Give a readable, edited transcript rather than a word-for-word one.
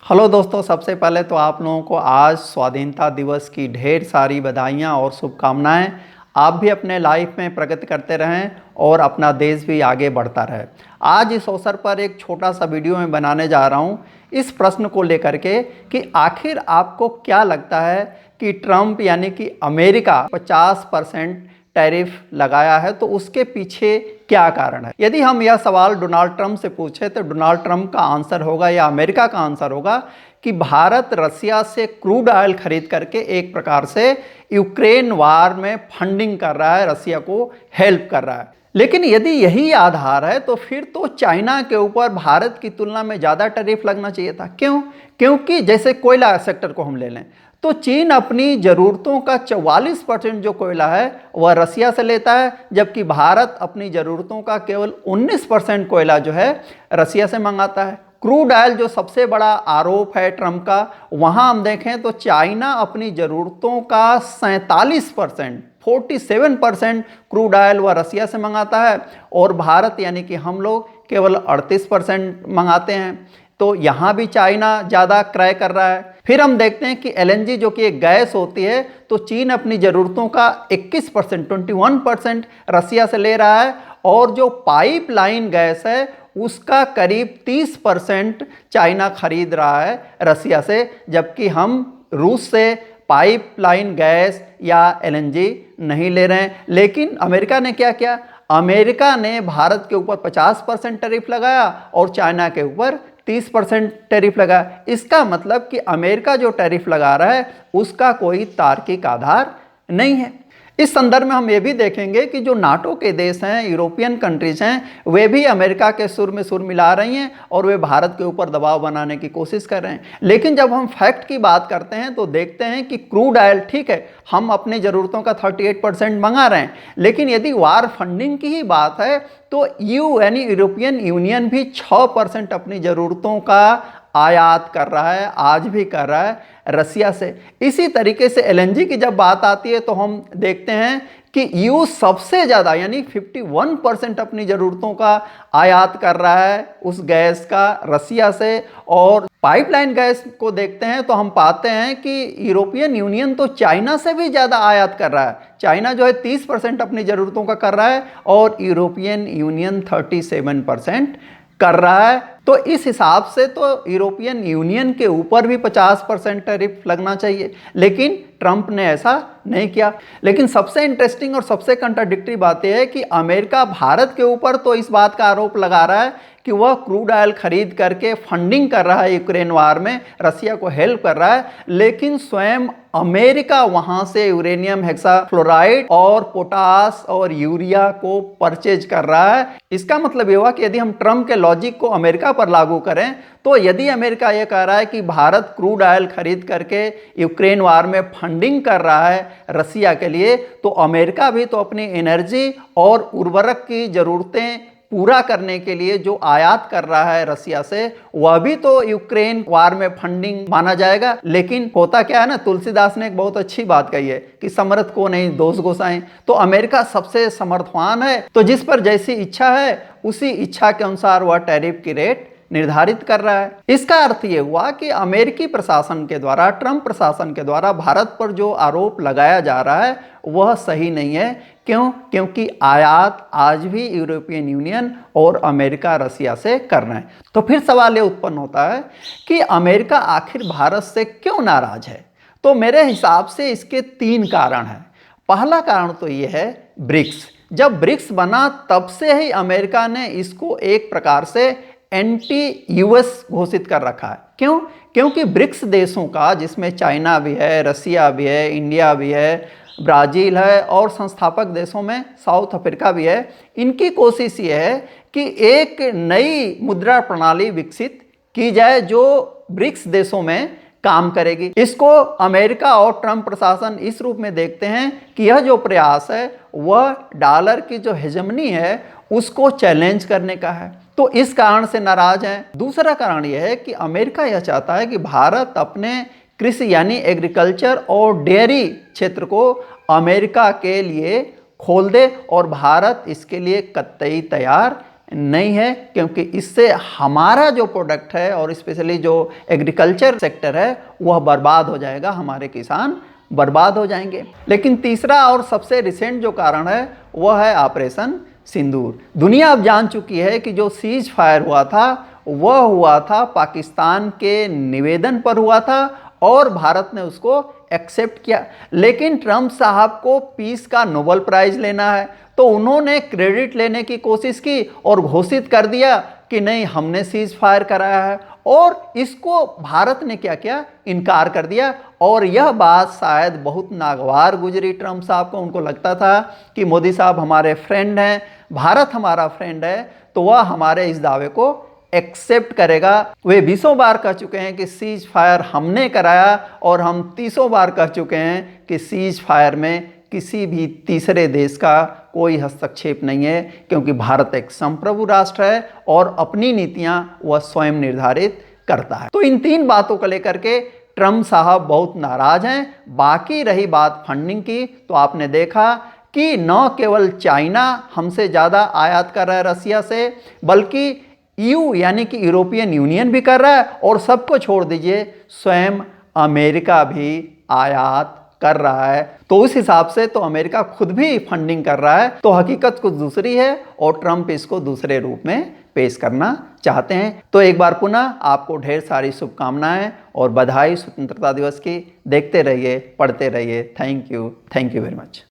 Hello दोस्तों, सबसे पहले तो आप लोगों को आज स्वाधीनता दिवस की ढेर सारी बधाइयाँ और शुभकामनाएं। आप भी अपने लाइफ में प्रगति करते रहें और अपना देश भी आगे बढ़ता रहे। आज इस अवसर पर एक छोटा सा वीडियो मैं बनाने जा रहा हूँ इस प्रश्न को लेकर के कि आखिर आपको क्या लगता है कि ट्रंप यानी कि अमेरिका 50% टैरिफ लगाया है, तो उसके पीछे क्या कारण है। यदि हम यह सवाल डोनाल्ड ट्रंप से पूछे तो डोनाल्ड ट्रंप का आंसर होगा या अमेरिका का आंसर होगा कि भारत रसिया से क्रूड ऑयल खरीद करके एक प्रकार से यूक्रेन वार में फंडिंग कर रहा है, रसिया को हेल्प कर रहा है। लेकिन यदि यही आधार है तो फिर तो चाइना के ऊपर भारत की तुलना में ज़्यादा टैरिफ लगना चाहिए था। क्यों? क्योंकि जैसे कोयला सेक्टर को हम ले लें तो चीन अपनी ज़रूरतों का 44% जो कोयला है वह रसिया से लेता है, जबकि भारत अपनी ज़रूरतों का केवल 19% कोयला जो है रसिया से मंगाता है। क्रूड ऑयल जो सबसे बड़ा आरोप है ट्रंप का, वहाँ हम देखें तो चाइना अपनी ज़रूरतों का 47% क्रूड ऑयल वह रसिया से मंगाता है और भारत यानी कि हम लोग केवल 38% मंगाते हैं। तो यहाँ भी चाइना ज़्यादा क्रय कर रहा है। फिर हम देखते हैं कि एलएनजी जो कि एक गैस होती है, तो चीन अपनी ज़रूरतों का 21% रसिया से ले रहा है और जो पाइपलाइन गैस है उसका करीब 30% चाइना खरीद रहा है रसिया से, जबकि हम रूस से पाइपलाइन गैस या एलएनजी नहीं ले रहे हैं। लेकिन अमेरिका ने क्या किया? अमेरिका ने भारत के ऊपर 50% टैरिफ लगाया और चाइना के ऊपर 30% टैरिफ लगा। इसका मतलब कि अमेरिका जो टैरिफ लगा रहा है उसका कोई तार्किक आधार नहीं है। इस संदर्भ में हम ये भी देखेंगे कि जो नाटो के देश हैं, यूरोपियन कंट्रीज हैं, वे भी अमेरिका के सुर में सुर मिला रही हैं और वे भारत के ऊपर दबाव बनाने की कोशिश कर रहे हैं। लेकिन जब हम फैक्ट की बात करते हैं तो देखते हैं कि क्रूड ऑयल ठीक है, हम अपनी ज़रूरतों का 38% मंगा रहे हैं, लेकिन यदि वार फंडिंग की ही बात है तो यानी यूरोपियन यूनियन भी 6% अपनी ज़रूरतों का आयात कर रहा है, आज भी कर रहा है रसिया से। इसी तरीके से एलएनजी की जब बात आती है तो हम देखते हैं कि यू सबसे ज़्यादा यानी 51% अपनी ज़रूरतों का आयात कर रहा है उस गैस का रसिया से। और पाइपलाइन गैस को देखते हैं तो हम पाते हैं कि यूरोपियन यूनियन तो चाइना से भी ज़्यादा आयात कर रहा है। चाइना जो है 30% अपनी ज़रूरतों का कर रहा है और यूरोपियन यूनियन 37% कर रहा है। तो इस हिसाब से तो यूरोपियन यूनियन के ऊपर भी 50% टैरिफ लगना चाहिए, लेकिन ट्रंप ने ऐसा नहीं किया। लेकिन सबसे इंटरेस्टिंग और सबसे कंट्राडिक्टरी बात यह है कि अमेरिका भारत के ऊपर तो इस बात का आरोप लगा रहा है कि वह क्रूड ऑयल खरीद करके फंडिंग कर रहा है यूक्रेन वार में, रसिया को हेल्प कर रहा है, लेकिन स्वयं अमेरिका वहां से यूरेनियम हेक्साफ्लोराइड और पोटास और यूरिया को परचेज कर रहा है। इसका मतलब यह हुआ कि यदि हम ट्रंप के लॉजिक को अमेरिका पर लागू करें तो यदि अमेरिका यह कह रहा है कि भारत क्रूड ऑयल खरीद करके यूक्रेन वार में फंडिंग कर रहा है रसिया के लिए, तो अमेरिका भी तो अपनी एनर्जी और उर्वरक की ज़रूरतें पूरा करने के लिए जो आयात कर रहा है रसिया से, वह भी तो यूक्रेन वार में फंडिंग माना जाएगा। लेकिन होता क्या है ना, तुलसीदास ने एक बहुत अच्छी बात कही है कि समर्थ को नहीं दोष गोसाएं। तो अमेरिका सबसे समर्थवान है, तो जिस पर जैसी इच्छा है उसी इच्छा के अनुसार वह टैरिफ की रेट निर्धारित कर रहा है। इसका अर्थ ये हुआ कि अमेरिकी प्रशासन के द्वारा, ट्रंप प्रशासन के द्वारा भारत पर जो आरोप लगाया जा रहा है वह सही नहीं है। क्यों? क्योंकि आयात आज भी यूरोपियन यूनियन और अमेरिका रसिया से कर रहे हैं। तो फिर सवाल ये उत्पन्न होता है कि अमेरिका आखिर भारत से क्यों नाराज है। तो मेरे हिसाब से इसके 3 कारण हैं। पहला कारण तो ये है ब्रिक्स। जब ब्रिक्स बना तब से ही अमेरिका ने इसको एक प्रकार से एंटी यूएस घोषित कर रखा है। क्यों? क्योंकि ब्रिक्स देशों का, जिसमें चाइना भी है, रसिया भी है, इंडिया भी है, ब्राज़ील है और संस्थापक देशों में साउथ अफ्रीका भी है, इनकी कोशिश ये है कि एक नई मुद्रा प्रणाली विकसित की जाए जो ब्रिक्स देशों में काम करेगी। इसको अमेरिका और ट्रंप प्रशासन इस रूप में देखते हैं कि यह जो प्रयास है वह डॉलर की जो हेजेमनी है उसको चैलेंज करने का है, तो इस कारण से नाराज हैं। दूसरा कारण यह है कि अमेरिका यह चाहता है कि भारत अपने कृषि यानी एग्रीकल्चर और डेयरी क्षेत्र को अमेरिका के लिए खोल दे और भारत इसके लिए कतई तैयार नहीं है, क्योंकि इससे हमारा जो प्रोडक्ट है और स्पेशली जो एग्रीकल्चर सेक्टर है वह बर्बाद हो जाएगा, हमारे किसान बर्बाद हो जाएंगे। लेकिन तीसरा और सबसे रिसेंट जो कारण है वह है ऑपरेशन सिंदूर। दुनिया अब जान चुकी है कि जो सीज फायर हुआ था वह हुआ था पाकिस्तान के निवेदन पर हुआ था और भारत ने उसको एक्सेप्ट किया। लेकिन ट्रंप साहब को पीस का नोबेल प्राइज लेना है, तो उन्होंने क्रेडिट लेने की कोशिश की और घोषित कर दिया कि नहीं, हमने सीज फायर कराया है, और इसको भारत ने क्या किया, इनकार कर दिया। और यह बात शायद बहुत नागवार गुजरी ट्रंप साहब को। उनको लगता था कि मोदी साहब हमारे फ्रेंड हैं, भारत हमारा फ्रेंड है, तो वह हमारे इस दावे को एक्सेप्ट करेगा। वे 20 बार कह चुके हैं कि सीज फायर हमने कराया, और हम 30 बार कह चुके हैं कि सीज फायर में किसी भी तीसरे देश का कोई हस्तक्षेप नहीं है, क्योंकि भारत एक संप्रभु राष्ट्र है और अपनी नीतियां वह स्वयं निर्धारित करता है। तो इन 3 बातों को लेकर के ट्रंप साहब बहुत नाराज हैं। बाकी रही बात फंडिंग की, तो आपने देखा कि न केवल चाइना हमसे ज़्यादा आयात कर रहा है रसिया से, बल्कि EU यानी कि यूरोपियन यूनियन भी कर रहा है, और सबको छोड़ दीजिए स्वयं अमेरिका भी आयात कर रहा है। तो उस हिसाब से तो अमेरिका खुद भी फंडिंग कर रहा है। तो हकीकत कुछ दूसरी है और ट्रंप इसको दूसरे रूप में पेश करना चाहते हैं। तो एक बार पुनः आपको ढेर सारी शुभकामनाएं और बधाई स्वतंत्रता दिवस की। देखते रहिए, पढ़ते रहिए। Thank you very much.